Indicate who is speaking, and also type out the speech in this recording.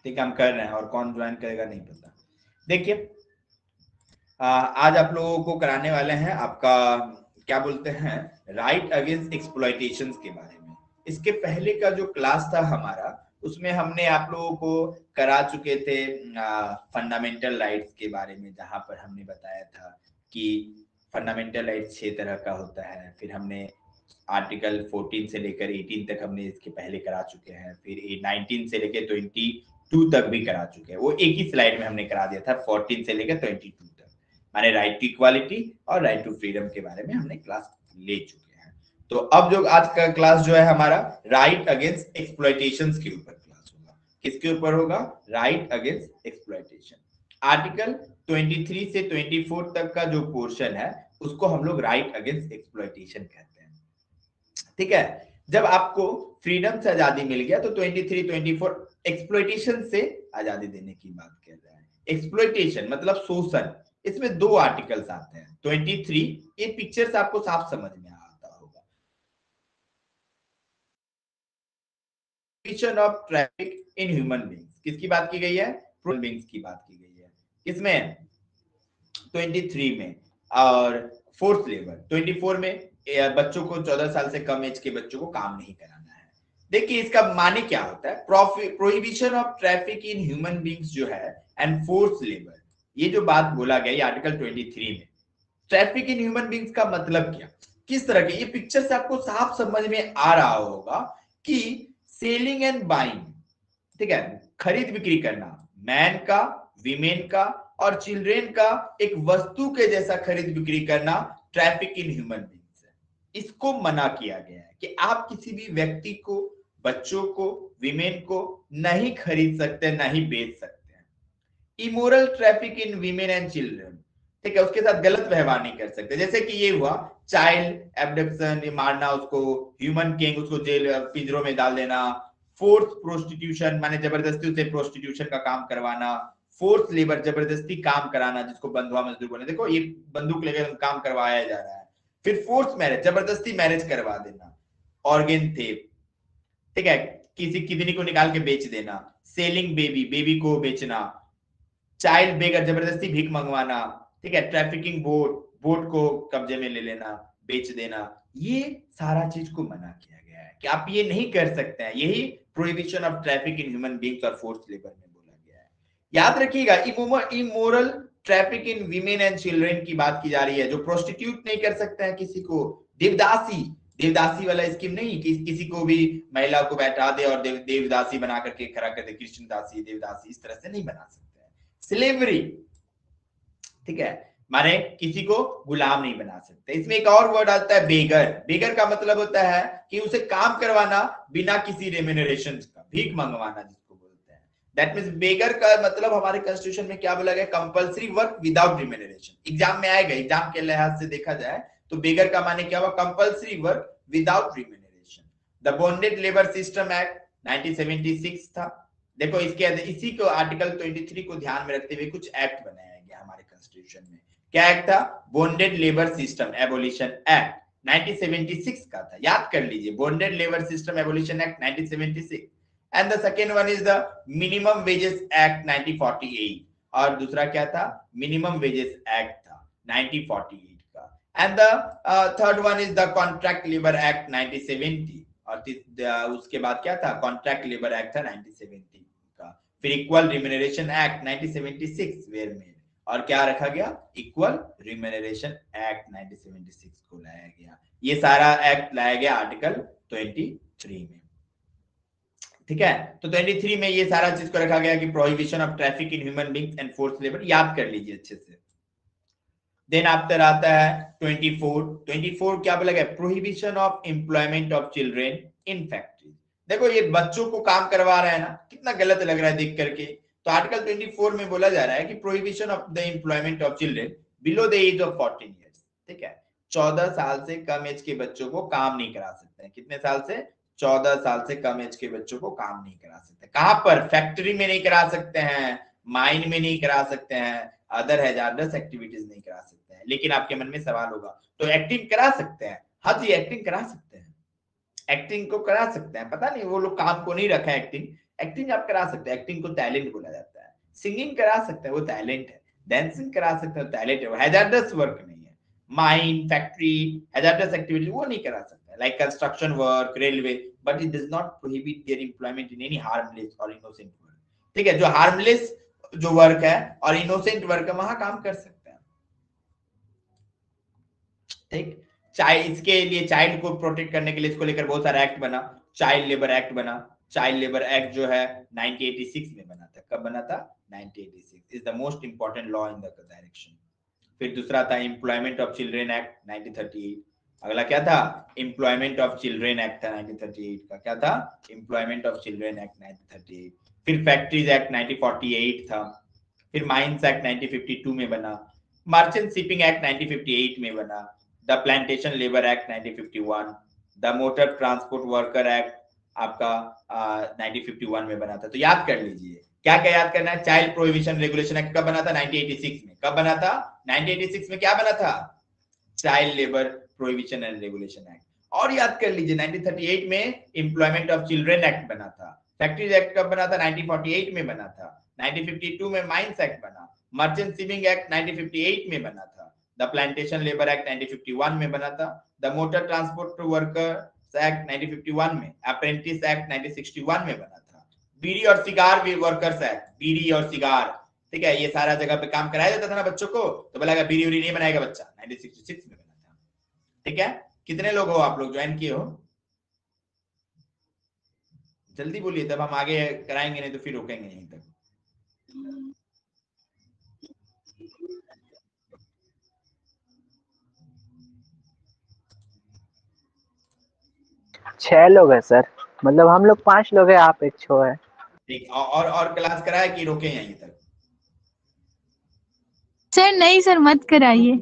Speaker 1: ठीक है, हम कर रहे हैं और कौन ज्वाइन करेगा नहीं पता। देखिए आज आप लोगों को कराने वाले हैं आपका क्या बोलते हैं, राइट अगेंस्ट एक्सप्लॉयटेशन के बारे में। इसके पहले का जो क्लास था हमारा, उसमें हमने आप लोगों को करा चुके थे फंडामेंटल राइट्स के बारे में, जहां पर हमने बताया था कि फंडामेंटल राइट्स 6 तरह का होता है। फिर हमने आर्टिकल 14 से लेकर 18 तक हमने इसके पहले करा चुके हैं, फिर 19 से लेकर 22 तक भी करा चुके हैं। वो एक ही स्लाइड में हमने करा दिया था 14 से लेकर 22 तक, माने राइट टू इक्वालिटी और राइट टू फ्रीडम के बारे में हमने क्लास ले चुके हैं। तो अब जो आज का क्लास जो है हमारा राइट अगेंस्ट एक्सप्लॉयटेशन के ऊपर क्लास होगा। किसके ऊपर होगा? Right against exploitation. आर्टिकल 23 से 24 तक का जो पोर्शन है उसको हम लोग राइट अगेंस्ट एक्सप्लॉयटेशन कहते हैं। ठीक है, जब आपको फ्रीडम से आजादी मिल गया तो 23 24 एक्सप्लॉयटेशन से आजादी देने की बात कर रहा है। एक्सप्लॉयटेशन मतलब शोषण, इसमें 2 आर्टिकल्स आते हैं। 23 ये पिक्चर से आपको साफ समझ में आता होगा। Prohibition of traffic in human beings, किसकी बात की गई है? ह्यूमन बींग्स की बात की गई है। किसमें? 23 में। और फोर्थ लेबर 24 में बच्चों को 14 साल से कम एज के बच्चों को काम नहीं कराना है। देखिए इसका माने क्या होता है, prohibition of traffic in human beings जो है एंड फोर्स लेबर, ये जो बात बोला गया आर्टिकल 23 में, ट्रैफिक इन ह्यूमन बींग्स का मतलब क्या, किस तरह के, ये पिक्चर से आपको साफ समझ में आ रहा होगा कि सेलिंग एंड बाइंग, ठीक है, खरीद बिक्री करना, मैन का, वीमेन का और चिल्ड्रेन का एक वस्तु के जैसा खरीद बिक्री करना ट्रैफिक इन ह्यूमन बींग्स है। इसको मना किया गया है कि आप किसी भी व्यक्ति को, बच्चों को, वीमेन को नहीं खरीद सकते, नहीं बेच सकते हैं। Immoral traffic in women and children, ठीक है, उसके साथ गलत व्यवहार नहीं कर सकते। जैसे कि ये हुआ चाइल्ड एब्डक्शन, मारना उसको, ह्यूमन किंग, उसको जेल पिंजरों में डाल देना, फोर्स प्रोस्टिट्यूशन माने जबरदस्ती उसे प्रोस्टिट्यूशन का काम करवाना, फोर्स लेबर जबरदस्ती काम कराना जिसको बंधुआ मजदूर बोले, देखो ये बंदूक लेकर काम करवाया जा रहा है। फिर फोर्स मैरिज, जबरदस्ती मैरिज करवा देना, ऑर्गेन थेफ्ट, ठीक है, किसी किडनी को निकाल के बेच देना, सेलिंग बेबी, बेबी को बेचना, चाइल्ड बेगर, जबरदस्ती भीख मंगवाना, ठीक है, ट्रैफिकिंग बोट, बोट को कब्जे में ले लेना, बेच देना, ये सारा चीज को मना किया गया है कि आप ये नहीं कर सकते हैं। यही prohibition of traffic in human beings और फोर्स लेबर में बोला गया है। याद रखिएगा, immoral traffic in women and children की बात की जा रही है, जो प्रोस्टिट्यूट नहीं कर सकते हैं किसी को, देवदासी, देवदासी वाला स्कीम नहीं कि किसी को भी महिला को बैठा दे और देवदासी बना करके खड़ा कर दे, कृष्ण दासी, देवदासी, इस तरह से नहीं बना सकते। स्लेवरी, ठीक है, माने किसी को गुलाम नहीं बना सकते। इसमें एक और वर्ड आता है बेगर। बेगर का मतलब होता है कि उसे काम करवाना बिना किसी रेम्यूनरेशन का, भीख मंगवाना जिसको बोलते हैं। दैट मींस बेगर का मतलब हमारे कॉन्स्टिट्यूशन में क्या बोला गया? Compulsory work without remuneration. Exam में आएगा, एग्जाम के लिहाज से देखा जाए तो बेगर का माने क्या हुआ? Compulsory work without remuneration. The bonded labour system act 1976 था। देखो इसके इसी को आर्टिकल 23 को ध्यान में रखते हुए कुछ एक्ट बनाया गया हमारे कॉन्स्टिट्यूशन में। क्या एक्ट था? Bonded labour system abolition act 1976 का था, याद कर लीजिए, bonded labour system abolition act 1976। And the second one is the minimum wages act 1948, और दूसरा क्या था? मिनिमम वेजेस एक्ट था 1948 का। And the third one is the contract labour act 1970, और उसके बाद क्या था? कॉन्ट्रैक्ट लेबर एक्ट था 1970 का। फिर इक्वल रिम्यूनरेशन एक्ट 1976 वेयर में, और क्या रखा गया? इक्वल रिम्यूनरेशन एक्ट 1976 को लाया गया। ये सारा एक्ट लाया गया आर्टिकल 23 में, ठीक है। तो 23 में ये सारा चीज को रखा गया कि prohibition of traffic in human beings and force labour, याद कर लीजिए अच्छे से। देन आफ्टर आता है 24 क्या बोला गया? Prohibition of employment of children in factory. देखो ये बच्चों को काम करवा रहा है ना, कितना गलत लग रहा है देख करके। तो आर्टिकल 24 में बोला जा रहा है कि prohibition of the employment of children below the age of 14 years, ठीक है, 14 साल से कम एज के बच्चों को काम नहीं करा सकते हैं। कितने साल से? 14 साल से कम एज के बच्चों को काम नहीं करा सकते। कहां पर? फैक्ट्री में नहीं करा सकते हैं, माइन में नहीं करा सकते हैं, अदर हैजार्डस एक्टिविटीज नहीं करा सकते हैं। लेकिन आपके मन में सवाल होगा, तो एक्टिंग करा सकते हैं? हाँ जी, एक्टिंग करा सकते हैं, एक्टिंग को करा सकते हैं। पता नहीं वो लोग काम को नहीं रखा है एक्टिंग, एक्टिंग आप करा सकते हैं, एक्टिंग को टैलेंट बोला जाता है। सिंगिंग करा सकते हैं, वो टैलेंट है। डांसिंग करा सकते हैं, टैलेंट है, वो हैजार्डस वर्क नहीं है। माइन, फैक्ट्री, हैजार्डस एक्टिविटी वो नहीं करा सकते, like construction work, railway, but it does not prohibit there employment in any harmless और इनोसेंट वर्क। ठीक है, जो हार्मलेस जो वर्क है और इनोसेंट वर्क है वहां काम कर सकते हैं। ठीक, चाइल्ड, इसके लिए चाइल्ड को प्रोटेक्ट करने के लिए इसको लेकर बहुत सारा एक्ट बना, चाइल्ड लेबर एक्ट बना। चाइल्ड लेबर एक्ट जो है 1986 में बना था। कब बना था? 1986 is the most important law in the direction. फिर दूसरा था एम्प्लॉयमेंट ऑफ चिल्ड्रेन एक्ट 1938। अगला क्या था? एम्प्लॉयमेंट ऑफ चिल्ड्रेन एक्ट था 1938 का। क्या था? Employment of children act 1938। फिर फैक्ट्रीज एक्ट 1948 था। फिर माइंस एक्ट 1952 में बना। मर्चेंट शिपिंग एक्ट 1958 में बना। The plantation labour act 1951। The motor transport worker act आपका 1951 में बना था। तो याद कर लीजिए, क्या क्या याद करना है? चाइल्ड प्रोहिबिशन रेगुलेशन एक्ट कब बना था? 1986 में। कब बना था? 1986 में। क्या बना था? Child labour prohibition and regulation act. और याद कर लीजिए 1938 में एम्प्लॉयमेंट ऑफ चिल्ड्रेन एक्ट बना था। फैक्ट्रीज एक्ट कब बना था? 1948 में बना था। 1952 में माइंस एक्ट बना। मर्चेंट शिपिंग एक्ट 1958 में बना था। द प्लांटेशन लेबर एक्ट 1951 में बना था। The motor transport worker act 1951 में। अप्रेंटिस एक्ट 1961 में बना था। बीड़ी और सिगार वर्कर्स एक्ट, बीड़ी और सिगार, ठीक है, ये सारा जगह पे काम कराया जाता था ना बच्चों को, तो बोला बीड़ी उड़ी नहीं बनाएगा बच्चा, 1966 में बना था। ठीक है, कितने लोग हो आप लोग ज्वाइन किए हो? जल्दी बोलिए, तब हम आगे कराएंगे, नहीं तो फिर रोकेंगे यहीं तक।
Speaker 2: छह लोग हैं सर, मतलब हम लोग 5 लोग हैं, आप एक छो है।
Speaker 1: ठीक, और क्लास कराए कि रोके यहीं तक?
Speaker 3: सर नहीं सर, मत कराइए।